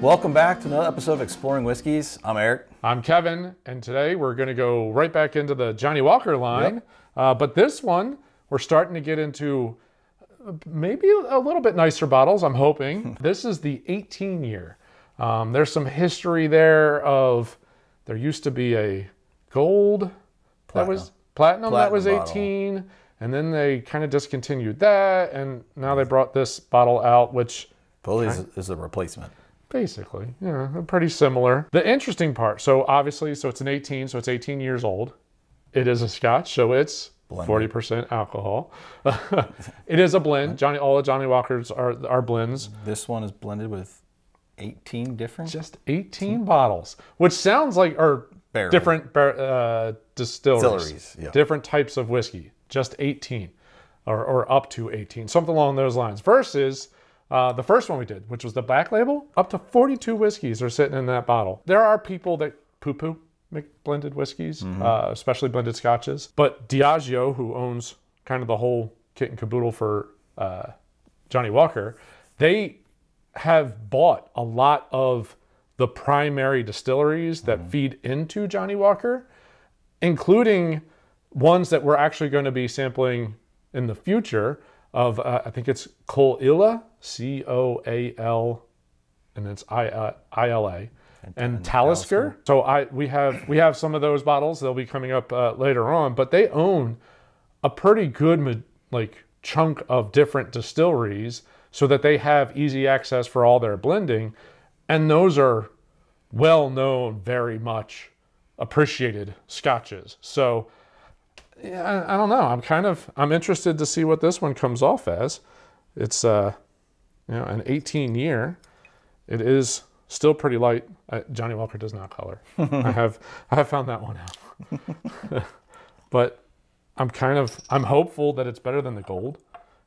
Welcome back to another episode of Exploring Whiskeys. I'm Eric. I'm Kevin, and today we're going to go right back into the Johnnie Walker line. But this one, we're starting to get into maybe a little bit nicer bottles, I'm hoping. This is the 18-year. There's some history there of, there used to be a gold platinum that was 18, bottle. And then they kind of discontinued that, and now they brought this bottle out, which is a replacement. Basically, yeah, pretty similar. The interesting part, so obviously, so it's an 18, so it's 18 years old. It is a Scotch, so it's blended. 40% alcohol. It is a blend. All the Johnnie Walkers are blends. This one is blended with 18 different? Just 18 bottles, which sounds like different distilleries. Yeah. Different types of whiskey. Just 18, or up to 18, something along those lines. Versus the first one we did, which was the Black Label, up to 42 whiskeys are sitting in that bottle. There are people that poo-poo blended whiskeys, especially blended Scotches. But Diageo, who owns kind of the whole kit and caboodle for Johnnie Walker, they have bought a lot of the primary distilleries that feed into Johnnie Walker, including ones that we're actually going to be sampling in the future of, I think it's Islay, C-O-A-L, and it's I-L-A, and Talisker. So we have some of those bottles. They'll be coming up later on, but they own a pretty good chunk of different distilleries so that they have easy access for all their blending. And those are well-known, very much appreciated Scotches. So yeah, I don't know. I'm interested to see what this one comes off as. It's an 18-year. It is still pretty light. Johnnie Walker does not color. I have found that one out. But I'm hopeful that it's better than the gold,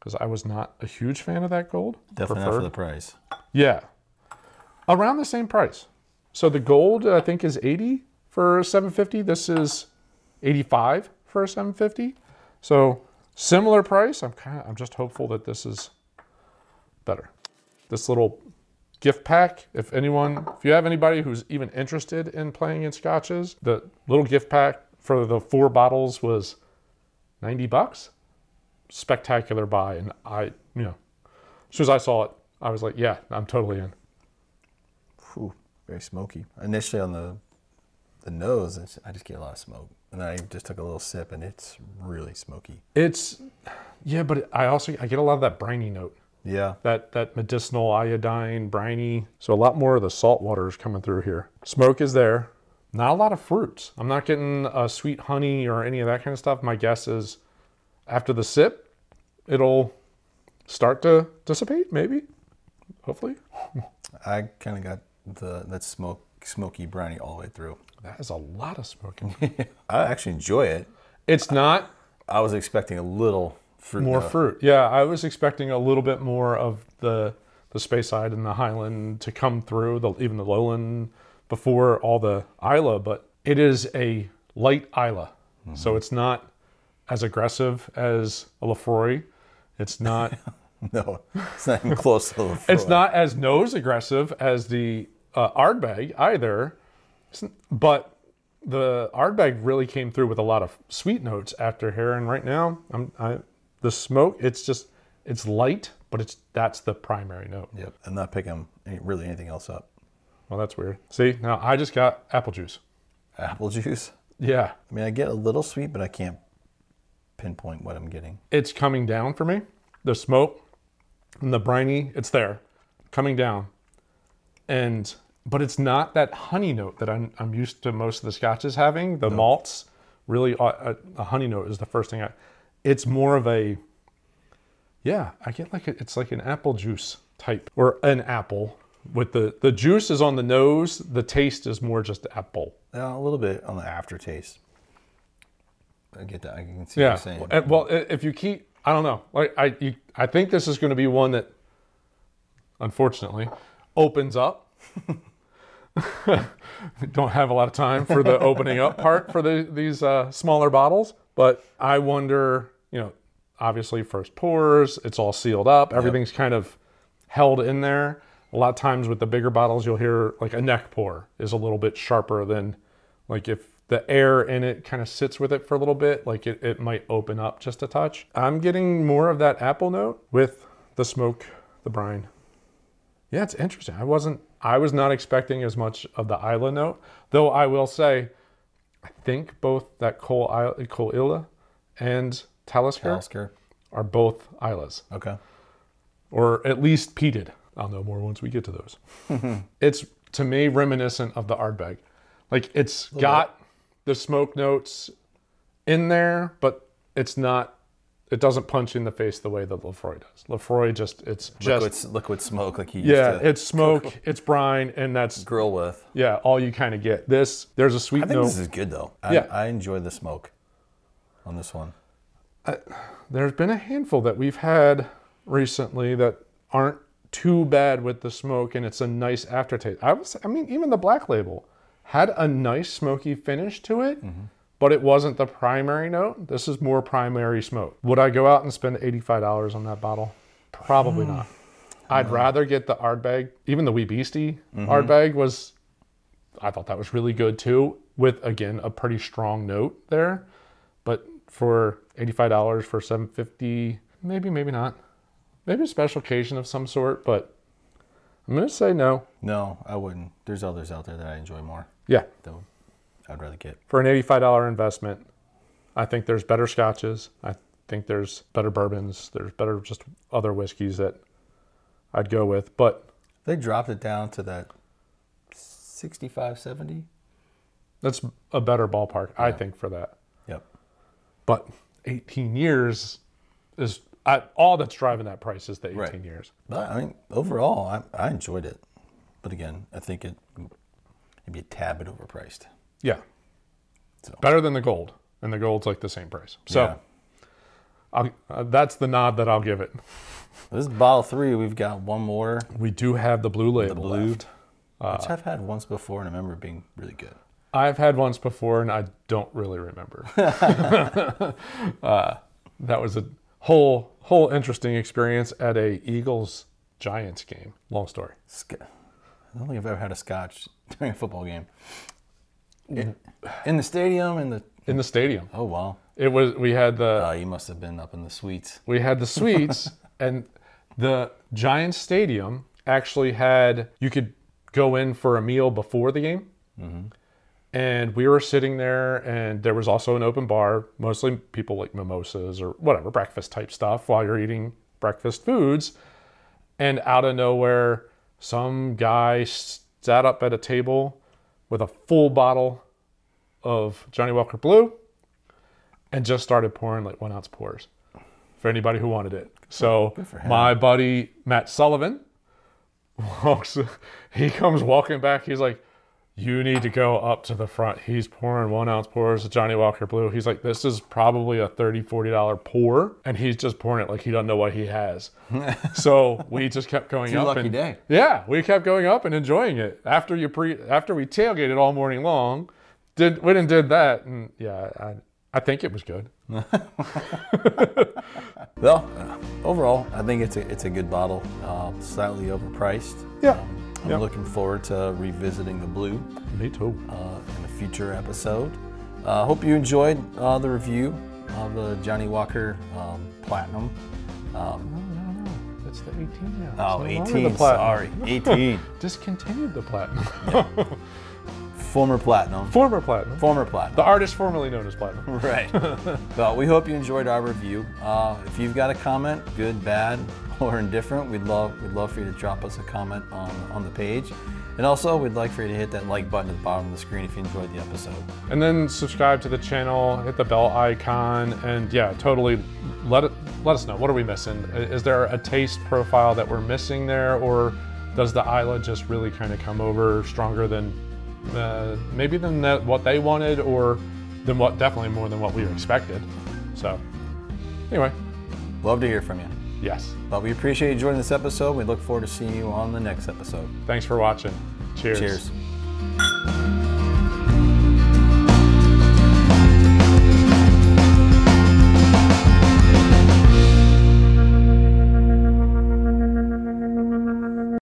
because I was not a huge fan of that gold. Definitely not for the price. Yeah, around the same price. So the gold I think is 80 for 750. This is 85 for 750. So similar price. I'm just hopeful that this is better. This little gift pack, if you have anybody who's even interested in playing in Scotches, the little gift pack for the 4 bottles was $90. Spectacular buy. And as soon as I saw it, I was like, yeah, I'm totally in. Whew, very smoky. Initially on the nose, I just get a lot of smoke. And then I just took a little sip, and it's really smoky. Yeah, but I get a lot of that briny note. Yeah. That medicinal iodine, briny. So a lot more of the salt water is coming through here. Smoke is there. Not a lot of fruits. I'm not getting sweet honey or any of that kind of stuff. My guess is after the sip, it'll start to dissipate, maybe, hopefully. I kind of got that smoky briny all the way through. That is a lot of smoking. I actually enjoy it. It's not. I was expecting a little fruit. More fruit. Yeah, I was expecting a little bit more of the Speyside and the Highland to come through, even the Lowland before all the Islay, but it is a light Islay. So it's not as aggressive as a Lefroy. It's not. No, it's not even close to Lefroy. It's not as nose aggressive as the Ardbeg either. But the Ardbeg really came through with a lot of sweet notes after here, and right now, the smoke, it's light, but that's the primary note. Yep, I'm not picking really anything else up. Well, that's weird. See, now I just got apple juice. Apple juice? Yeah. I mean, I get a little sweet, but I can't pinpoint what I'm getting. It's coming down for me. The smoke and the briny, it's there, coming down, but it's not that honey note that I'm used to most of the Scotches having. The malts, really, a honey note is the first thing it's more of a, I get it's like an apple juice type, or an apple with the juice is on the nose. The taste is more just apple. A little bit on the aftertaste. I get that. I can see what you're saying. Well, if you keep, I don't know. I think this is going to be one that, unfortunately, opens up. Don't have a lot of time for the opening up part for these smaller bottles, but I wonder, obviously first pours, it's all sealed up, everything's kind of held in there. A lot of times with the bigger bottles, you'll hear like a neck pour is a little bit sharper than like if the air in it kind of sits with it for a little bit, like it might open up just a touch. I'm getting more of that apple note with the smoke, the brine. Yeah, it's interesting. I was not expecting as much of the Islay note, though I will say, I think both that Cole Islay and Talisker are both Islas. Okay. Or at least peated. I'll know more once we get to those. It's, to me, reminiscent of the Ardbeg. Like, it's got the smoke notes in there, but it's not, it doesn't punch in the face the way that Lefroy does. Lefroy it's liquid smoke, like he used to. It's smoke, it's brine, and that's grill with. Yeah, all you kind of get. There's a sweet note. I think this is good though. I enjoy the smoke on this one. There's been a handful that we've had recently that aren't too bad with the smoke, and it's a nice aftertaste. I mean, even the Black Label had a nice smoky finish to it, but it wasn't the primary note. This is more primary smoke. Would I go out and spend $85 on that bottle? Probably not. I'd rather get the Ardbeg. Even the Wee Beastie Ardbeg I thought that was really good too, with, again, a pretty strong note there. But for $85 for $750, maybe not. Maybe a special occasion of some sort, but I'm going to say no. No, I wouldn't. There's others out there that I enjoy more. Yeah. Though I'd rather get. For an $85 investment, I think there's better scotches. I think there's better bourbons. There's better just other whiskeys that I'd go with. But they dropped it down to that 65, 70. That's a better ballpark, I think, for that. Yep. But 18 years is... all that's driving that price is the 18 years. But I mean, overall, I enjoyed it. But again, I think it'd be a tad bit overpriced. Yeah. So. Better than the gold. And the gold's like the same price. So that's the nod that I'll give it. This is bottle 3. We've got one more. We do have the blue label left. Which I've had once before and I remember being really good. I've had once before and I don't really remember. That was a whole interesting experience at a Eagles-Giants game. Long story. I don't think I've ever had a Scotch during a football game. In the stadium? In the stadium. Oh, wow. We had the... you must have been up in the suites. We had the suites, and the Giants stadium actually had... You could go in for a meal before the game. And we were sitting there, and there was also an open bar. Mostly people like mimosas or whatever, breakfast type stuff while you're eating breakfast foods. And out of nowhere, some guy sat up at a table with a full bottle of Johnnie Walker Blue and just started pouring like 1 ounce pours for anybody who wanted it. So my buddy Matt Sullivan he comes walking back. He's like, you need to go up to the front. He's pouring 1 ounce pours of Johnnie Walker Blue. He's like, this is probably a $30, $40 pour. And he's just pouring it like he doesn't know what he has. So we just kept going up. Lucky day. Yeah, we kept going up and enjoying it. After we tailgated all morning long, went and did that. And yeah, I think it was good. Well, overall, I think it's a good bottle. Slightly overpriced. Yeah. I'm looking forward to revisiting the blue. Me too. In a future episode. Hope you enjoyed the review of the Johnnie Walker Platinum. No. It's the 18 now. Oh, 18. Sorry, 18. Discontinued the Platinum. Former Platinum. Former Platinum. Former Platinum. The artist formerly known as Platinum. Right. Well, we hope you enjoyed our review. If you've got a comment, good, bad, or indifferent, we'd love for you to drop us a comment on the page. And also, we'd like for you to hit that like button at the bottom of the screen if you enjoyed the episode. And then subscribe to the channel, hit the bell icon, and yeah, totally let us know. What are we missing? Is there a taste profile that we're missing there, or does the Islay just really kind of come over stronger than maybe than what they wanted, or definitely more than what we expected? So anyway, love to hear from you. Yes. But we appreciate you joining this episode. We look forward to seeing you on the next episode. Thanks for watching. Cheers. Cheers.